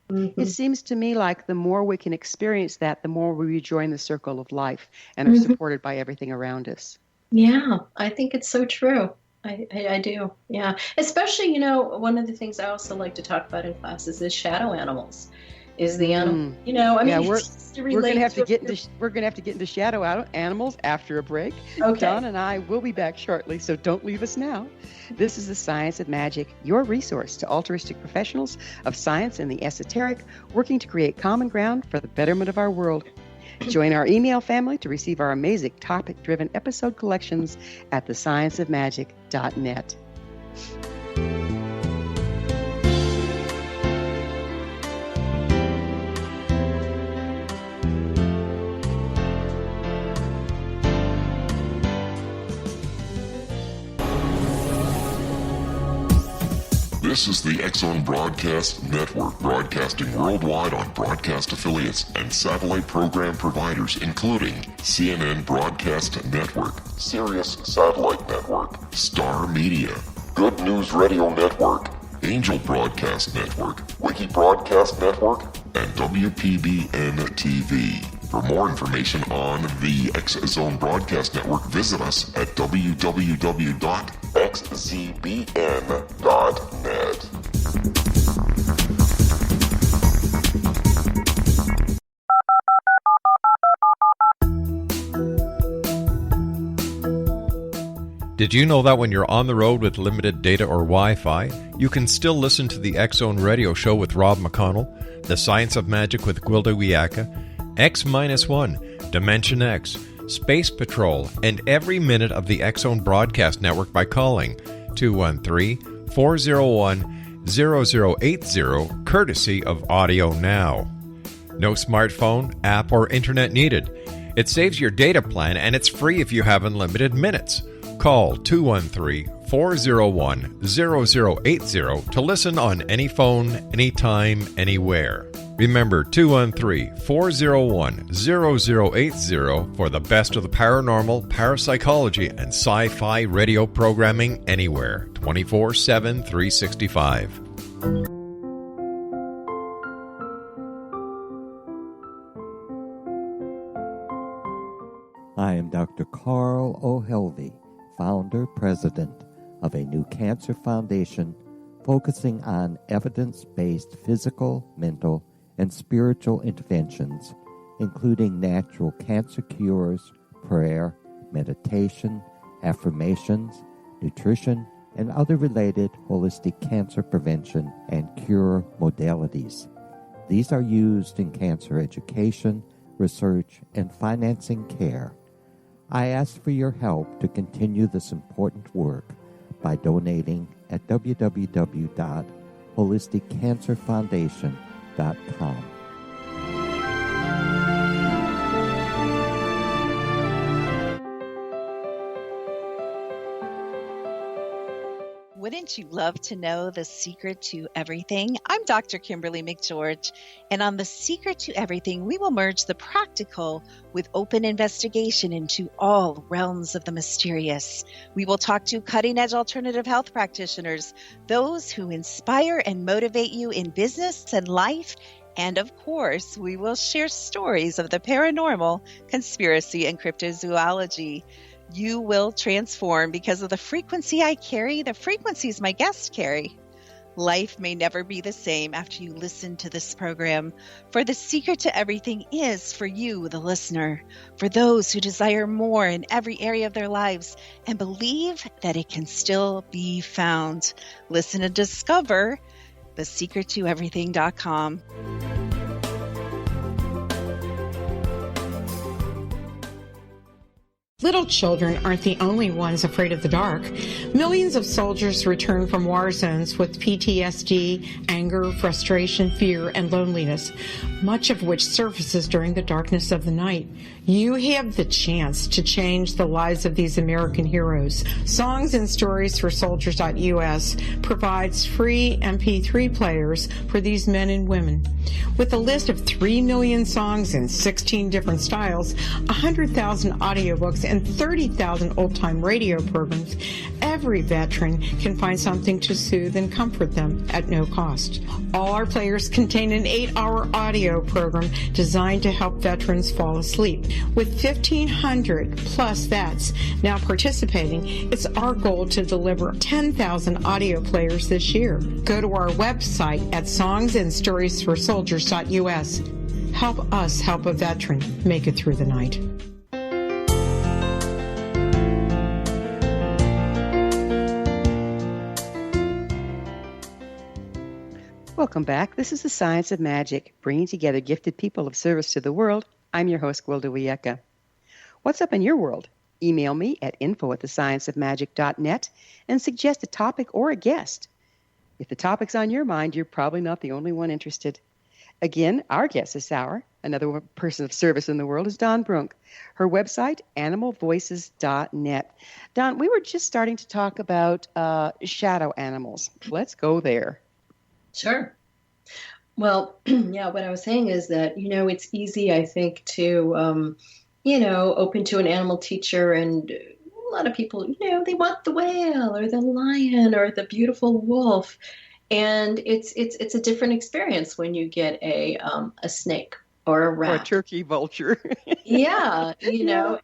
Mm-hmm. It seems to me like the more we can experience that, the more we rejoin the circle of life and are supported by everything around us. Yeah, I think it's so true. I do. Yeah. Especially, one of the things I also like to talk about in classes is shadow animals. Is the animal, we're going to have to get into shadow animals after a break. Okay. John and I will be back shortly, so don't leave us now. This is The Science of Magic, your resource to altruistic professionals of science and the esoteric, working to create common ground for the betterment of our world. Join our email family to receive our amazing topic-driven episode collections at thescienceofmagic.net. This is the X-Zone Broadcast Network, broadcasting worldwide on broadcast affiliates and satellite program providers, including CNN Broadcast Network, Sirius Satellite Network, Star Media, Good News Radio Network, Angel Broadcast Network, Wiki Broadcast Network, and WPBN-TV. For more information on the X Zone Broadcast Network, visit us at www.xzbn.net. Did you know that when you're on the road with limited data or Wi-Fi, you can still listen to the X-Zone Radio Show with Rob McConnell, The Science of Magic with Gwilda Wiyaka, X-1, Dimension X, Space Patrol, and every minute of the X-Zone Broadcast Network by calling 213-401-0080, courtesy of Audio Now. No smartphone, app, or internet needed. It saves your data plan, and it's free if you have unlimited minutes. Call 213-401-0080 to listen on any phone, anytime, anywhere. Remember 213-401-0080 for the best of the paranormal, parapsychology, and sci-fi radio programming anywhere, 24/7, 365. I am Dr. Carl O'Helvey, founder, president of a new cancer foundation focusing on evidence-based physical, mental, and spiritual interventions, including natural cancer cures, prayer, meditation, affirmations, nutrition, and other related holistic cancer prevention and cure modalities. These are used in cancer education, research, and financing care. I ask for your help to continue this important work by donating at www.holisticcancerfoundation.com. Wouldn't you love to know the secret to everything? I'm Dr. Kimberly McGeorge, and on The Secret to Everything, we will merge the practical with open investigation into all realms of the mysterious. We will talk to cutting-edge alternative health practitioners, those who inspire and motivate you in business and life, and of course, we will share stories of the paranormal, conspiracy, and cryptozoology. You will transform because of the frequency I carry, the frequencies my guests carry. Life may never be the same after you listen to this program, for the secret to everything is for you, the listener, for those who desire more in every area of their lives and believe that it can still be found. Listen and discover thesecrettoeverything.com. Little children aren't the only ones afraid of the dark. Millions of soldiers return from war zones with PTSD, anger, frustration, fear, and loneliness, much of which surfaces during the darkness of the night. You have the chance to change the lives of these American heroes. Songs and Stories for Soldiers.us provides free MP3 players for these men and women. With a list of 3 million songs in 16 different styles, 100,000 audiobooks, and 30,000 old-time radio programs, every veteran can find something to soothe and comfort them at no cost. All our players contain an 8-hour audio program designed to help veterans fall asleep. With 1,500 plus vets now participating, it's our goal to deliver 10,000 audio players this year. Go to our website at songsandstoriesforsoldiers.us. Help us help a veteran make it through the night. Welcome back. This is The Science of Magic, bringing together gifted people of service to the world. I'm your host, Gwilda Wiyaka. What's up in your world? Email me at info@thescienceofmagic.net and suggest a topic or a guest. If the topic's on your mind, you're probably not the only one interested. Again, our guest this hour, another person of service in the world, is Dawn Brunke. Her website, animalvoices.net. Dawn, we were just starting to talk about shadow animals. Let's go there. Sure. Well, yeah, what I was saying is that, it's easy, I think, to, open to an animal teacher, and a lot of people, they want the whale or the lion or the beautiful wolf. And it's a different experience when you get a snake or a rat or a turkey vulture. Yeah, Yeah.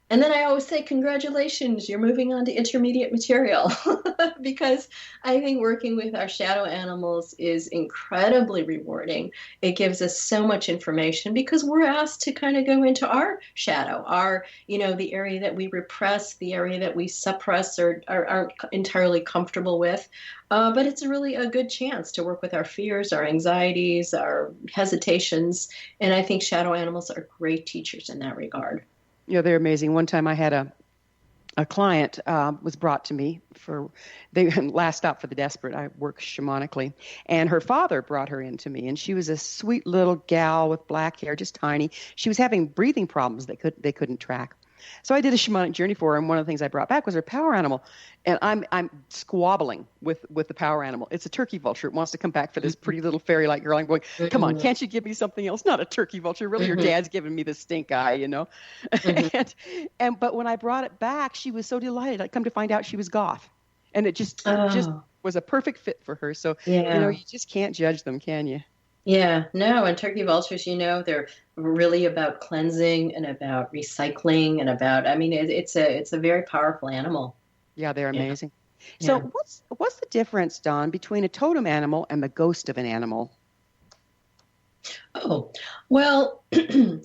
and then I always say, congratulations, you're moving on to intermediate material because I think working with our shadow animals is incredibly rewarding. It gives us so much information because we're asked to kind of go into our shadow, the area that we repress, the area that we suppress or aren't entirely comfortable with. But it's really a good chance to work with our fears, our anxieties, our hesitations. And I think shadow animals are great teachers in that regard. Yeah, they're amazing. One time I had a client was brought to me they last stop for the desperate. I work shamanically, and her father brought her in to me, and she was a sweet little gal with black hair, just tiny. She was having breathing problems they couldn't track. So I did a shamanic journey for her, and one of the things I brought back was her power animal. And I'm squabbling with the power animal. It's a turkey vulture. It wants to come back for this pretty little fairy-like girl. I'm going, come on, can't you give me something else? Not a turkey vulture. Really, your dad's giving me the stink eye, you know? But when I brought it back, she was so delighted. I come to find out she was goth. And it just was a perfect fit for her. So, you just can't judge them, can you? Yeah, no, and turkey vultures, they're really about cleansing and about recycling and it's a very powerful animal. Yeah, they're amazing. Yeah. So what's the difference, Dawn, between a totem animal and the ghost of an animal? Oh, well,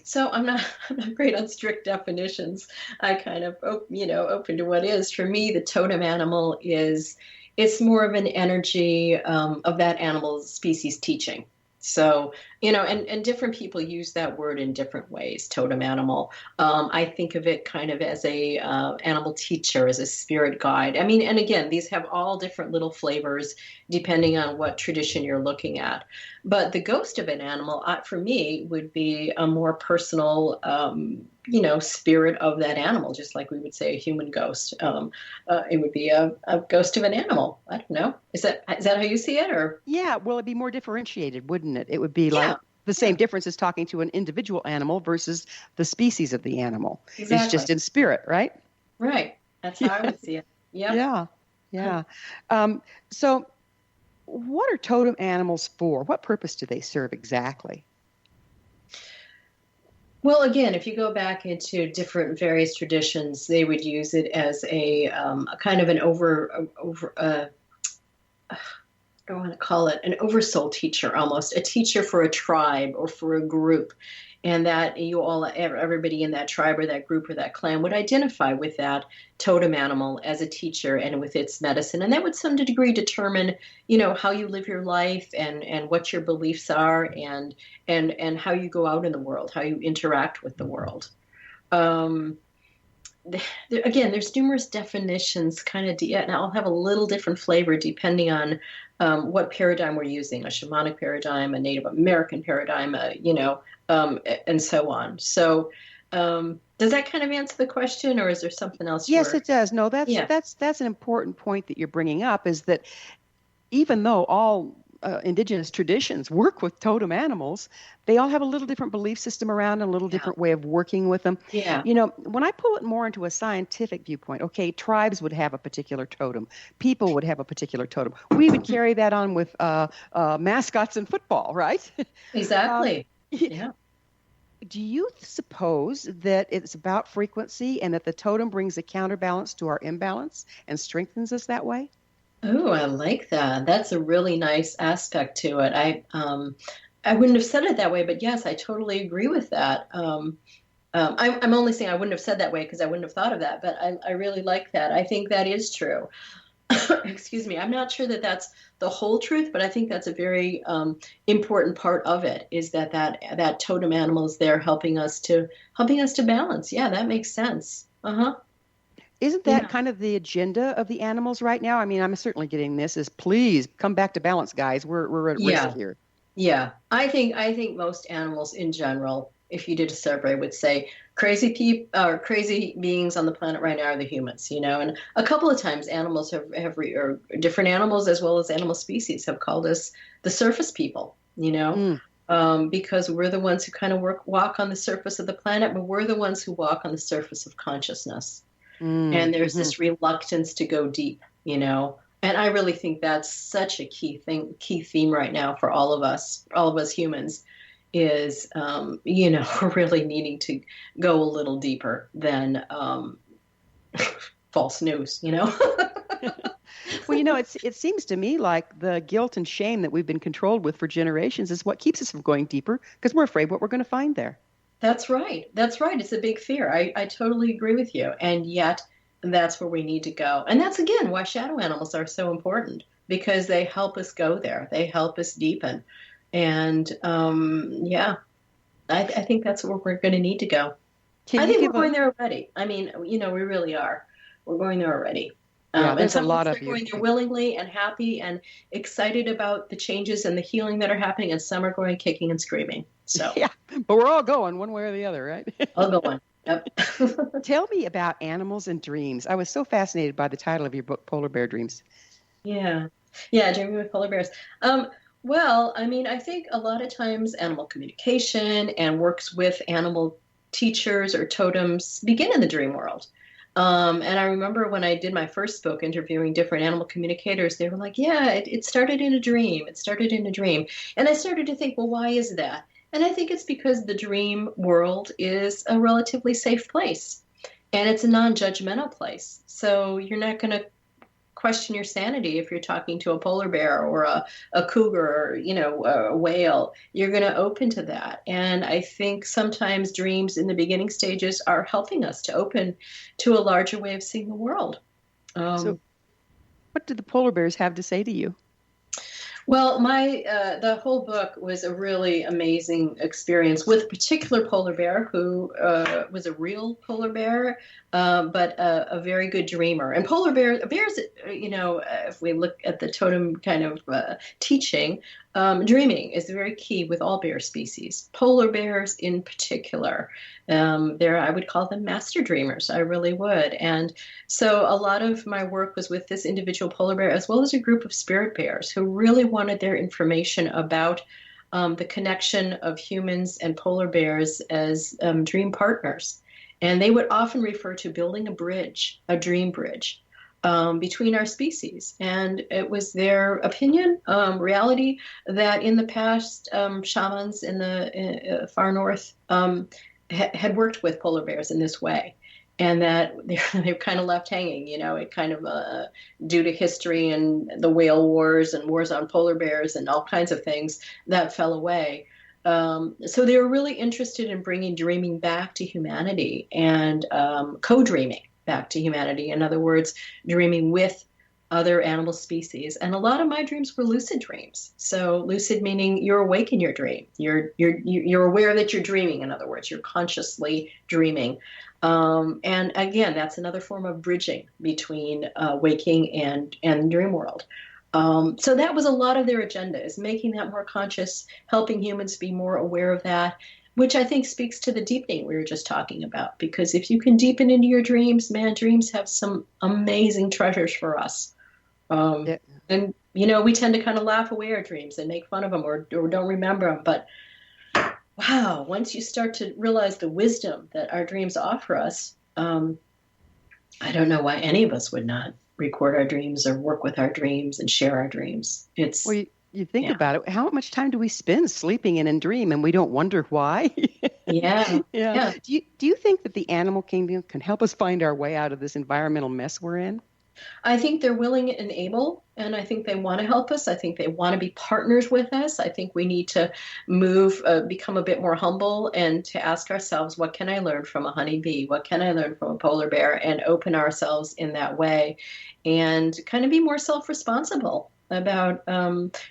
so I'm not great on strict definitions. I kind of, open to what is. For me, the totem animal it's more of an energy of that animal species teaching. So, and different people use that word in different ways, totem animal. I think of it kind of as a animal teacher, as a spirit guide. And again, these have all different little flavors depending on what tradition you're looking at. But the ghost of an animal, for me, would be a more personal, spirit of that animal, just like we would say a human ghost. It would be a ghost of an animal. I don't know. Is that how you see it, or? Yeah, well, it'd be more differentiated, wouldn't it? It would be like the same difference as talking to an individual animal versus the species of the animal. Exactly. It's just in spirit, right? Right. That's how I would see it. Yeah. Yeah. So what are totem animals for? What purpose do they serve exactly? Well, again, if you go back into different various traditions, they would use it as a kind of an I want to call it an oversoul teacher, almost a teacher for a tribe or for a group. And that everybody in that tribe or that group or that clan would identify with that totem animal as a teacher and with its medicine. And that would, some degree, determine, how you live your life and what your beliefs are and how you go out in the world, how you interact with the world. Again, there's numerous definitions, and I'll have a little different flavor depending on what paradigm we're using, a shamanic paradigm, a Native American paradigm, and so on. So does that kind of answer the question, or is there something else? Yes, it does. No, that's an important point that you're bringing up, is that even though all indigenous traditions work with totem animals, they all have a little different belief system around and a little different way of working with them. Yeah. When I pull it more into a scientific viewpoint, okay, tribes would have a particular totem. People would have a particular totem. We would carry that on with mascots in football, right? Exactly. Yeah. Do you suppose that it's about frequency and that the totem brings a counterbalance to our imbalance and strengthens us that way? Oh, I like that. That's a really nice aspect to it. I wouldn't have said it that way, but yes, I totally agree with that. I'm only saying I wouldn't have said that way because I wouldn't have thought of that, but I really like that. I think that is true. Excuse me. I'm not sure that that's the whole truth, but I think that's a very important part of it, is that totem animal is there helping us to balance. Yeah, that makes sense. Uh-huh. Isn't that kind of the agenda of the animals right now? I'm certainly getting this, is please come back to balance, guys. We're at risk here. Yeah. I think most animals in general, if you did a survey, would say crazy beings on the planet right now are the humans, and a couple of times animals or different animals as well as animal species have called us the surface people, because we're the ones who kind of walk on the surface of the planet, but we're the ones who walk on the surface of consciousness. And there's this reluctance to go deep, And I really think that's such a key theme right now for all of us humans, is, we're really needing to go a little deeper than false news, Well, it seems to me like the guilt and shame that we've been controlled with for generations is what keeps us from going deeper, because we're afraid what we're going to find there. That's right. That's right. It's a big fear. I totally agree with you. And yet that's where we need to go. And that's, again, why shadow animals are so important, because they help us go there. They help us deepen. And I think that's where we're going to need to go. I think we're going there already. I mean, we really are. We're going there already. There's a lot of you. Going there willingly and happy and excited about the changes and the healing that are happening, and some are going kicking and screaming. So yeah, but we're all going one way or the other, right? All going. Yep. Tell me about animals and dreams. I was so fascinated by the title of your book, Polar Bear Dreams. Yeah, Dreaming with Polar Bears. Well, I mean, I think a lot of times animal communication and works with animal teachers or totems begin in the dream world. And I remember when I did my first book interviewing different animal communicators, they were like, yeah, it started in a dream. It started in a dream. And I started to think, well, why is that? And I think it's because the dream world is a relatively safe place, and it's a non-judgmental place. So you're not going to question your sanity if you're talking to a polar bear or a cougar or, a whale. You're going to open to that. And I think sometimes dreams in the beginning stages are helping us to open to a larger way of seeing the world. So what did the polar bears have to say to you? Well, the whole book was a really amazing experience with a particular polar bear who was a real polar bear, but a very good dreamer. And bears, if we look at the totem kind of teaching, dreaming is very key with all bear species. Polar bears in particular, I would call them master dreamers. I really would. And so a lot of my work was with this individual polar bear, as well as a group of spirit bears who really wanted their information about the connection of humans and polar bears as dream partners. And they would often refer to building a dream bridge between our species. And it was their opinion, reality, that in the past, shamans in the far north had worked with polar bears in this way. And that they're kind of left hanging, it kind of due to history and the whale wars and wars on polar bears and all kinds of things that fell away. So they were really interested in bringing dreaming back to humanity and co-dreaming back to humanity. In other words, dreaming with other animal species. And a lot of my dreams were lucid dreams. So lucid meaning you're awake in your dream. You're aware that you're dreaming. In other words, you're consciously dreaming. And again, that's another form of bridging between waking and dream world. So that was a lot of their agenda, is making that more conscious, helping humans be more aware of that, which I think speaks to the deepening we were just talking about. Because if you can deepen into your dreams, man, dreams have some amazing treasures for us. And, we tend to kind of laugh away our dreams and make fun of them or don't remember them. But wow, once you start to realize the wisdom that our dreams offer us, I don't know why any of us would not record our dreams or work with our dreams and share our dreams. Well, you think about it. How much time do we spend sleeping in a dream, and we don't wonder why? Yeah. Do you think that the animal kingdom can help us find our way out of this environmental mess we're in? I think they're willing and able, and I think they want to help us. I think they want to be partners with us. I think we need to become a bit more humble and to ask ourselves, what can I learn from a honeybee? What can I learn from a polar bear? And open ourselves in that way and kind of be more self-responsible about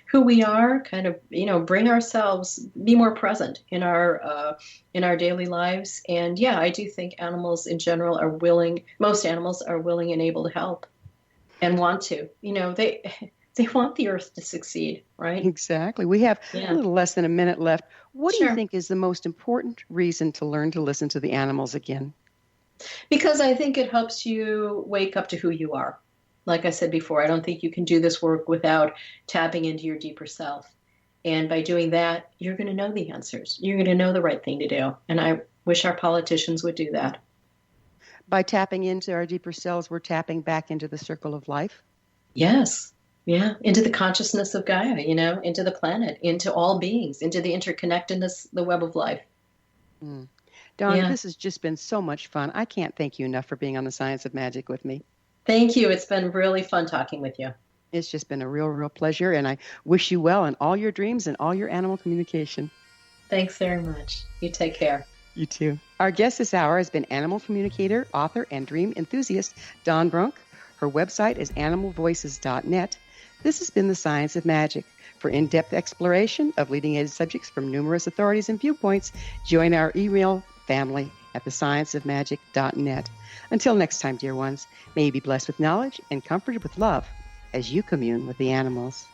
who we are, kind of, bring ourselves, be more present in our daily lives. And yeah, I do think animals in general are willing, most animals are willing and able to help and want to, they want the earth to succeed, right? Exactly. We have a little less than a minute left. What do you think is the most important reason to learn to listen to the animals again? Because I think it helps you wake up to who you are. Like I said before, I don't think you can do this work without tapping into your deeper self. And by doing that, you're going to know the answers. You're going to know the right thing to do. And I wish our politicians would do that. By tapping into our deeper selves, we're tapping back into the circle of life? Yes. Yeah. Into the consciousness of Gaia, into the planet, into all beings, into the interconnectedness, the web of life. Mm. Dawn, Yeah. this has just been so much fun. I can't thank you enough for being on the Science of Magic with me. Thank you. It's been really fun talking with you. It's just been a real pleasure, and I wish you well in all your dreams and all your animal communication. Thanks very much. You take care. You too. Our guest this hour has been animal communicator, author, and dream enthusiast Dawn Brunke. Her website is animalvoices.net. This has been The Science of Magic. For in-depth exploration of leading-edge subjects from numerous authorities and viewpoints, join our email family at thescienceofmagic.net. Until next time, dear ones, may you be blessed with knowledge and comforted with love as you commune with the animals.